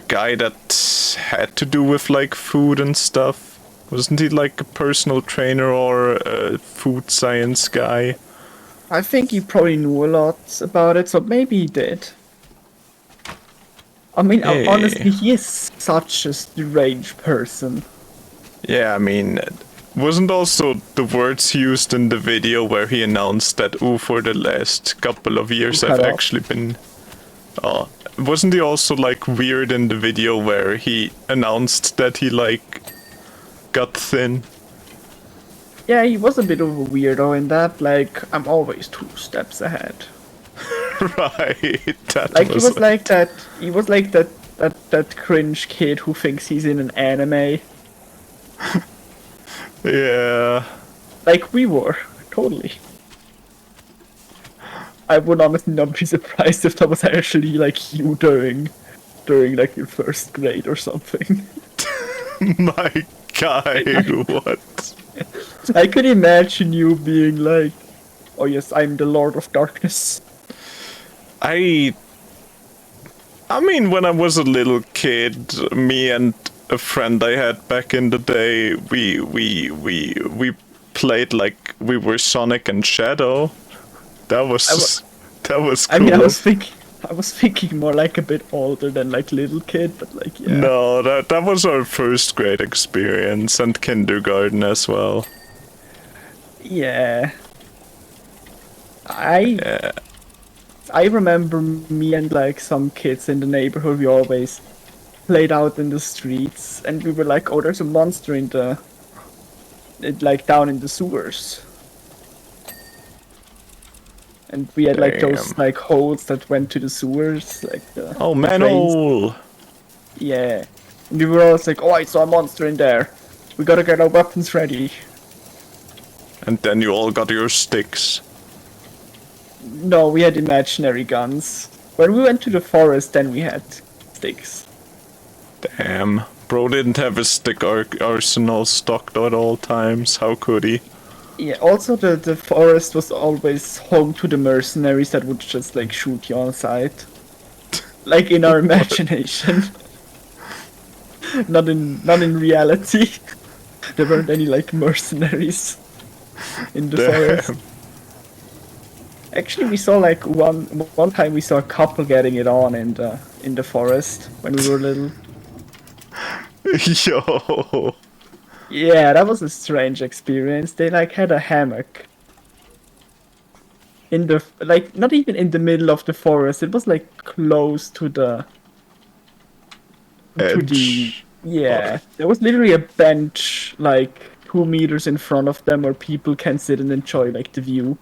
guy that had to do with like food and stuff? Wasn't he like a personal trainer or a food science guy? I think he probably knew a lot about it, so maybe he did. I mean, honestly, he is such a strange person. Yeah, I mean, wasn't also the words used in the video where he announced that, for the last couple of years I've actually been... wasn't he also, like, weird in the video where he announced that he, like, got thin? Yeah, he was a bit of a weirdo in that, like, I'm always 2 steps ahead. Right, like, he was like that cringe kid who thinks he's in an anime. Yeah. Like we were, totally. I would honestly not be surprised if that was actually like you during like your 1st grade or something. My guy, what? I could imagine you being like, oh yes, I'm the Lord of Darkness. I mean, when I was a little kid, me and a friend I had back in the day, we played like we were Sonic and Shadow. That was cool. I mean, I was thinking more like a bit older than like little kid, but like yeah. No, that was our 1st grade experience and kindergarten as well. Yeah. I remember me and like some kids in the neighborhood, we always played out in the streets, and we were like, oh, there's a monster like down in the sewers. And we had like those like holes that went to the sewers, like the manhole. Yeah. And we were always like, oh, I saw a monster in there. We gotta get our weapons ready. And then you all got your sticks. No, we had imaginary guns. When we went to the forest, then we had sticks. Damn. Bro didn't have his stick arsenal stocked at all times. How could he? Yeah, also the forest was always home to the mercenaries that would just like shoot you on sight. Like in our imagination. Not in reality. There weren't any like mercenaries in the forest. Actually, we saw like one time we saw a couple getting it on in the forest when we were little. Yo. Yeah, that was a strange experience. They like had a hammock in the like not even in the middle of the forest. It was like close to the edge. yeah. There was literally a bench like 2 meters in front of them where people can sit and enjoy like the view.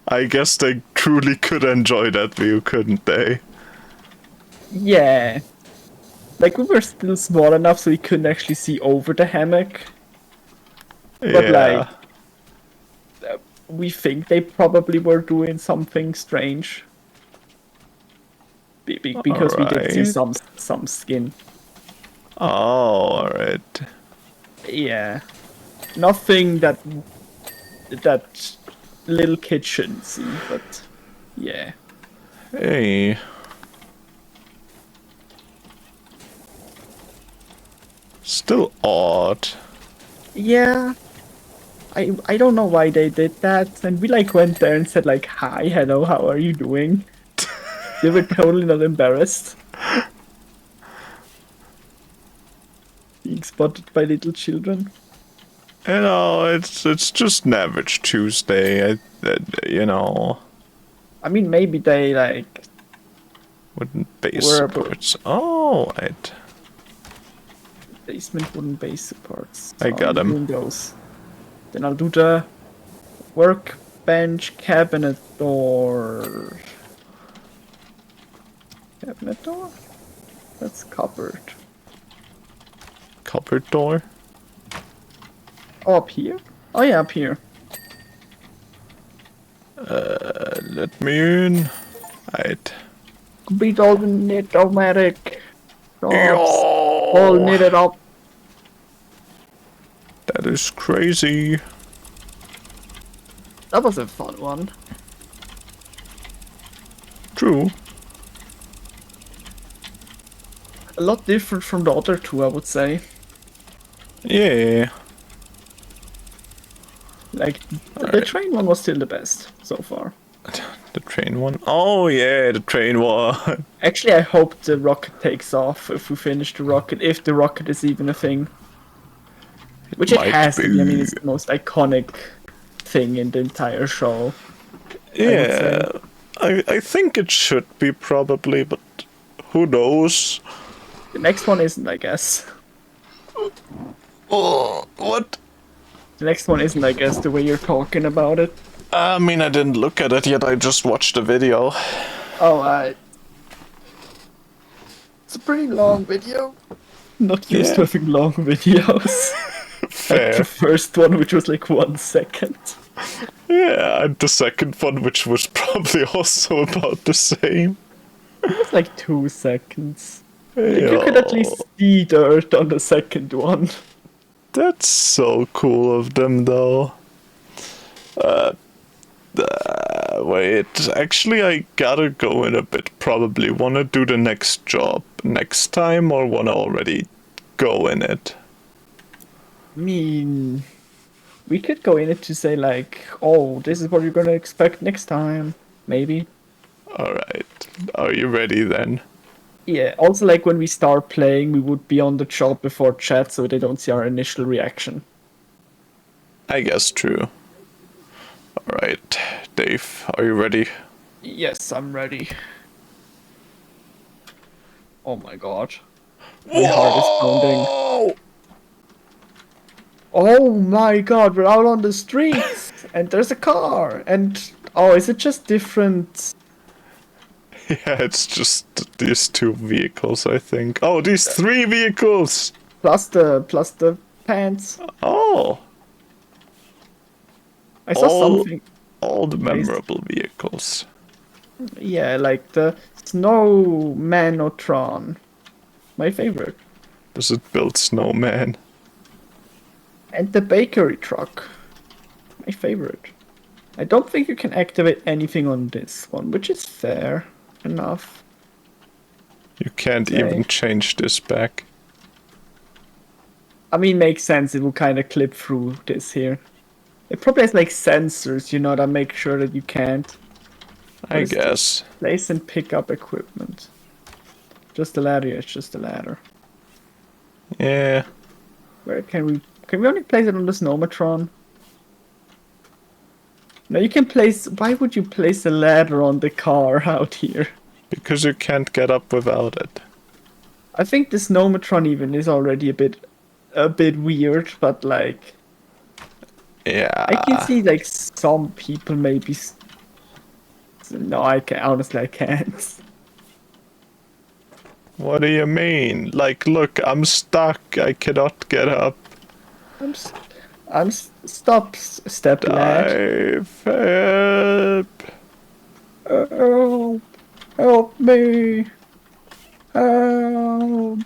I guess they truly could enjoy that view, couldn't they? Yeah. Like we were still small enough so we couldn't actually see over the hammock. But like, we think they probably were doing something strange. Because we did see some skin. Oh, alright. Yeah. Nothing that little kid shouldn't see, but yeah. Hey. Still odd. Yeah. I don't know why they did that, and we like went there and said like, hi, hello, how are you doing? They were totally not embarrassed. Being spotted by little children. You know, it's just an average Tuesday, you know. I mean, maybe they like... Wooden base supports. Oh, right. Basement wooden base supports. I got him. Those. Then I'll do the workbench cabinet door. Cabinet door? That's cupboard. Cupboard door? Oh, up here? Oh yeah, up here. Let me in. Right. Complete all the Knit-O-Matic. Yo! All knitted up. That is crazy. That was a fun one. True. A lot different from the other two, I would say. Yeah. Like, the train one was still the best so far. The train one? Oh yeah, the train one. Actually, I hope the rocket takes off if we finish the rocket, if the rocket is even a thing. Which it has to be. I mean, it's the most iconic thing in the entire show. Yeah, I think it should be probably, but who knows? The next one isn't, I guess. Oh, what? The next one isn't, I guess, the way you're talking about it. I mean, I didn't look at it yet, I just watched the video. Oh, it's a pretty long video. Not used to having long videos. Fair. Like the first one, which was like 1 second. Yeah, and the second one, which was probably also about the same. It was like 2 seconds. You could at least see the Earth on the second one. That's so cool of them, though. Wait, actually I gotta go in a bit, probably. Wanna do the next job next time, or wanna already go in it? I mean, we could go in it to say like, oh, this is what you're gonna expect next time. Maybe. Alright, are you ready then? Yeah, also like when we start playing, we would be on the job before chat so they don't see our initial reaction. I guess true. Alright, Dave, are you ready? Yes, I'm ready. Oh my god. My heart is pounding. Oh my god, we're out on the streets! And there's a car! And, oh, is it just different? Yeah, it's just these 2 vehicles, I think. Oh, these 3 vehicles! Plus the pants. Oh! I saw something. All the memorable vehicles. Yeah, like the Snowmanotron. My favorite. Does it build snowman? And the bakery truck. My favorite. I don't think you can activate anything on this one, which is fair enough. You can't even change this back. I mean, makes sense. It will kind of clip through this here. It probably has like sensors, you know, that make sure that you can't. I guess. Place and pick up equipment. Just a ladder, yeah, it's just a ladder. Yeah. Where can we only place it on the Snowmatron? No, you can place... Why would you place a ladder on the car out here? Because you can't get up without it. I think the Snowmatron even is already a bit a bit weird, but like I can Yeah. see like some people maybe. No, I can honestly I can't. What do you mean? Like, look, I'm stuck. I cannot get up. I'm s- stop, step lad. Dive. Help. Help! Help me! Help!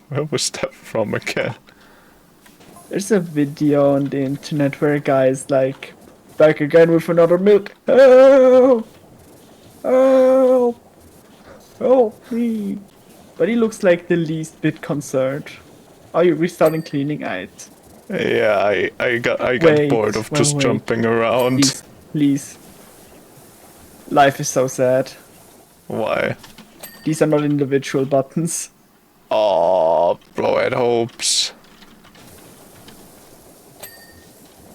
Where was that from again? There's a video on the internet where a guy is like, back again with another milk. Help! Help! Help me! But he looks like the least bit concerned. Are you restarting cleaning? It. Yeah, I got bored Wait, of well, just wait. jumping around. Please, please. Life is so sad. Why? These are not individual buttons. Oh, bro, had hopes.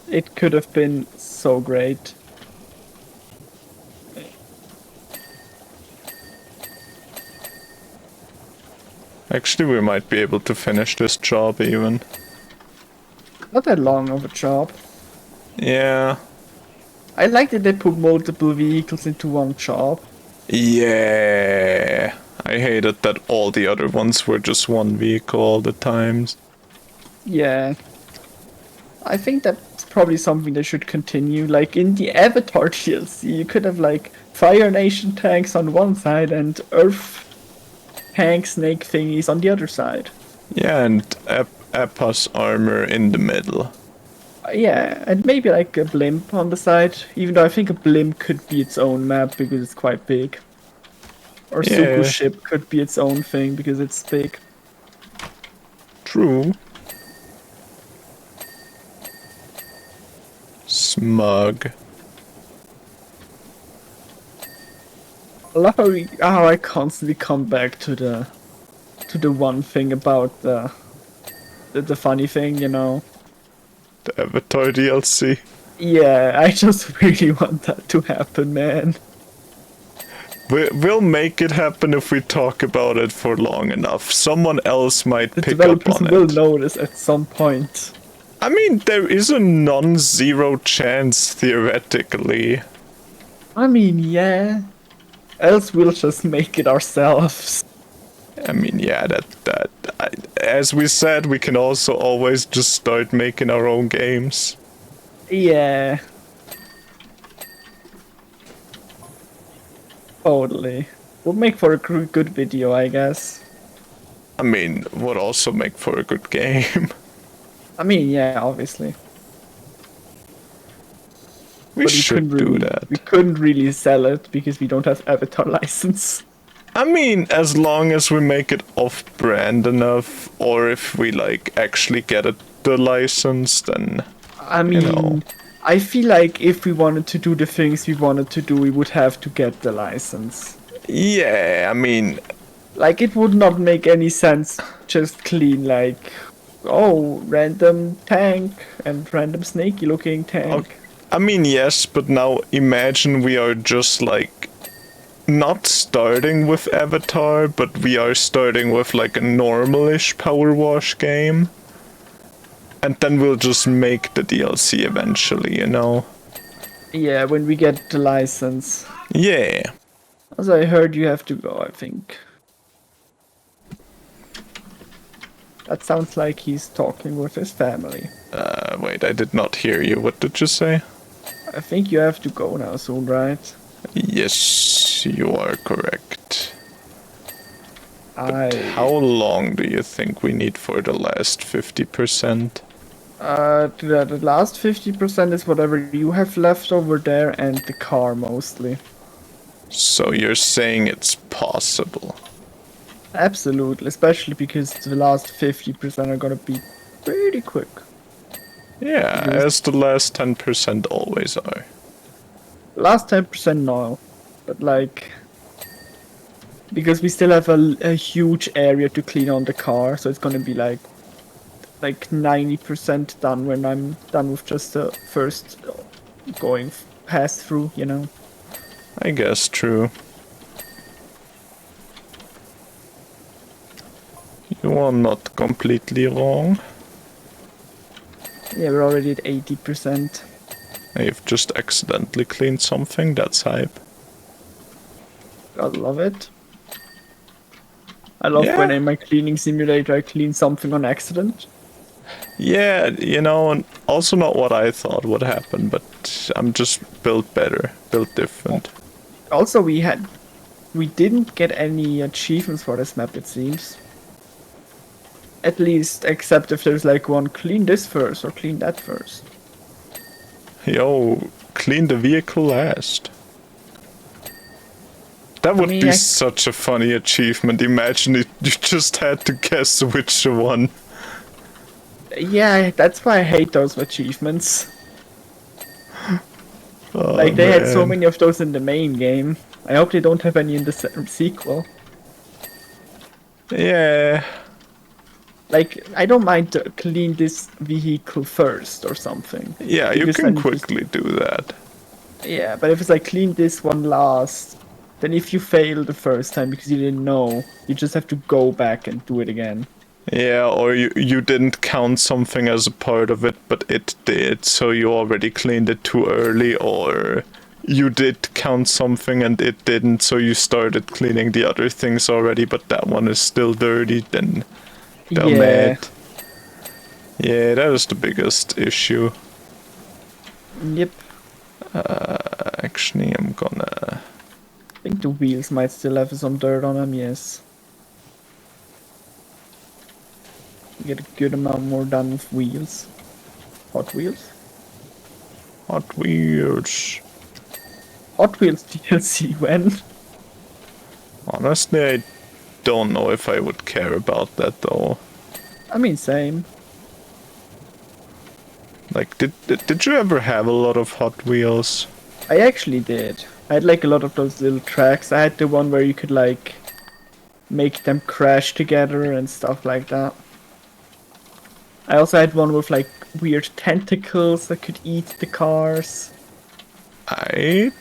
It could have been so great. Actually, we might be able to finish this job even. Not that long of a job. Yeah. I like that they put multiple vehicles into one job. Yeah. I hated that all the other ones were just one vehicle all the times. Yeah. I think that's probably something they should continue. Like in the Avatar DLC, you could have like Fire Nation tanks on one side and Earth tank snake thingies on the other side. Yeah, and Appa's armor in the middle. Yeah, and maybe like a blimp on the side, even though I think a blimp could be its own map because it's quite big. Or Suku Yeah, ship could be its own thing because it's big. true. Smug. I love how I constantly come back to the one thing about the funny thing, you know. The Avatar DLC. Yeah, I just really want that to happen, man. We'll make it happen if we talk about it for long enough. Someone else might The pick up developers on will it. notice at some point. I mean, there is a non-zero chance, theoretically. I mean, yeah. Else we'll just make it ourselves. I mean, yeah, as we said, we can also always just start making our own games. Yeah. Totally. Would make for a good video, I guess. I mean, would also make for a good game. I mean, yeah, obviously. We But should do that. We couldn't really sell it because we don't have Avatar license. I mean, as long as we make it off-brand enough, or if we, like, actually get the license, then... I mean, know. I feel like if we wanted to do the things we wanted to do, we would have to get the license. Yeah, I mean... Like, it would not make any sense just clean, like, oh, random tank and random snaky looking tank. Okay. I mean, yes, but now imagine we are just, like... not starting with Avatar, but we are starting with like a normal-ish Power Wash game. And then we'll just make the DLC eventually, you know? Yeah, when we get the license. Yeah. As I heard, you have to go, I think. That sounds like he's talking with his family. Wait, I did not hear you. What did you say? I think you have to go now soon, right? Yes, you are correct. I... How long do you think we need for the last 50%? The last 50% is whatever you have left over there and the car mostly. So you're saying it's possible? Absolutely, especially because the last 50% are gonna be pretty quick. Yeah, Yes. as the last 10% always are. Last 10% no, but like... Because we still have a huge area to clean on the car, so it's gonna be like 90% done when I'm done with just the first going pass through, you know. I guess true. You You are not completely wrong. Yeah, we're already at 80%. I've just accidentally cleaned something, that's hype. I love it. I love when in my cleaning simulator I clean something on accident. Yeah, you know, and also not what I thought would happen, but I'm just built better, built different. Also, we didn't get any achievements for this map, it seems. At least, except if there's like one, clean this first or clean that first. Yo, clean the vehicle last. That would be such a funny achievement. Imagine it, you just had to guess which one. Yeah, that's why I hate those achievements. Oh, like, they had so man. many of those in the main game. I hope they don't have any in the sequel. Yeah. Like, I don't mind to clean this vehicle first or something. Yeah, you can quickly do that. Yeah, but if it's like clean this one last, then if you fail the first time because you didn't know, you just have to go back and do it again. Yeah, or you didn't count something as a part of it, but it did, so you already cleaned it too early, or you did count something and it didn't, so you started cleaning the other things already, but that one is still dirty, then damn it. Yeah, that is the biggest issue. Yep. Actually, I'm gonna... I think the wheels might still have some dirt on them, yes. Get a good amount more done with wheels. Hot Wheels? Hot Wheels. Hot Wheels DLC when? Honestly, I don't know if I would care about that though. I mean, same. Like, did you ever have a lot of Hot Wheels? I actually did. I had like a lot of those little tracks. I had the one where you could like make them crash together and stuff like that. I also had one with like weird tentacles that could eat the cars. I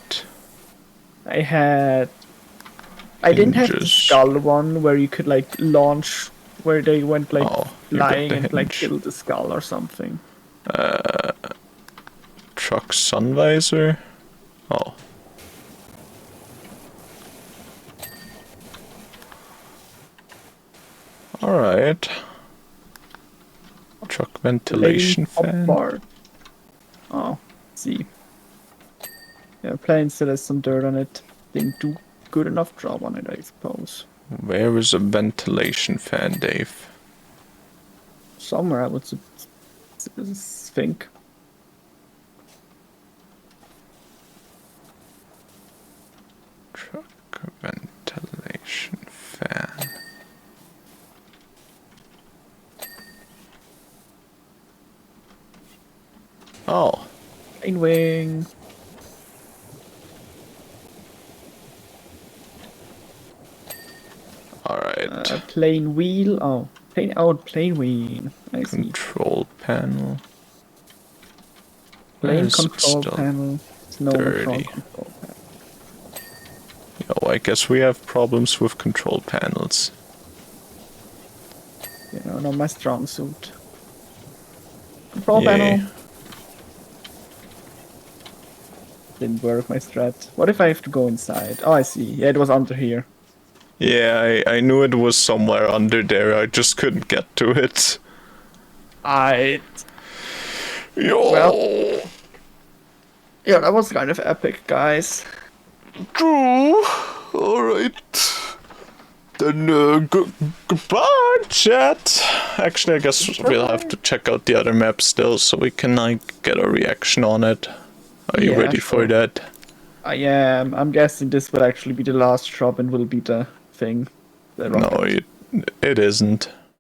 didn't have the skull one where you could like launch, where they went like flying and like kill the skull or something. Truck sun visor? Oh. Alright. Truck ventilation fan. Oh, see. Yeah, plane still has some dirt on it. Didn't do good enough job on it, I suppose. Where is a ventilation fan, Dave? Somewhere, I would think. Truck ventilation fan. Oh. Plane wing. Alright. Plane wheel. Oh, plane wheel. I see. Control panel. Plane control panel. It's no dirty. control panel. Yo, I guess we have problems with control panels. You know, not my strong suit. Control panel. Didn't work my strat. What if I have to go inside? Oh, I see. Yeah, it was under here. Yeah, I knew it was somewhere under there. I just couldn't get to it. Yo. Well, yeah, that was kind of epic, guys. True. Alright. Then, goodbye, chat. Actually, I guess we'll have to check out the other map still, so we can, like, get a reaction on it. Are you ready for that? I am. I'm guessing this will actually be the last drop and will be the thing. No, it isn't.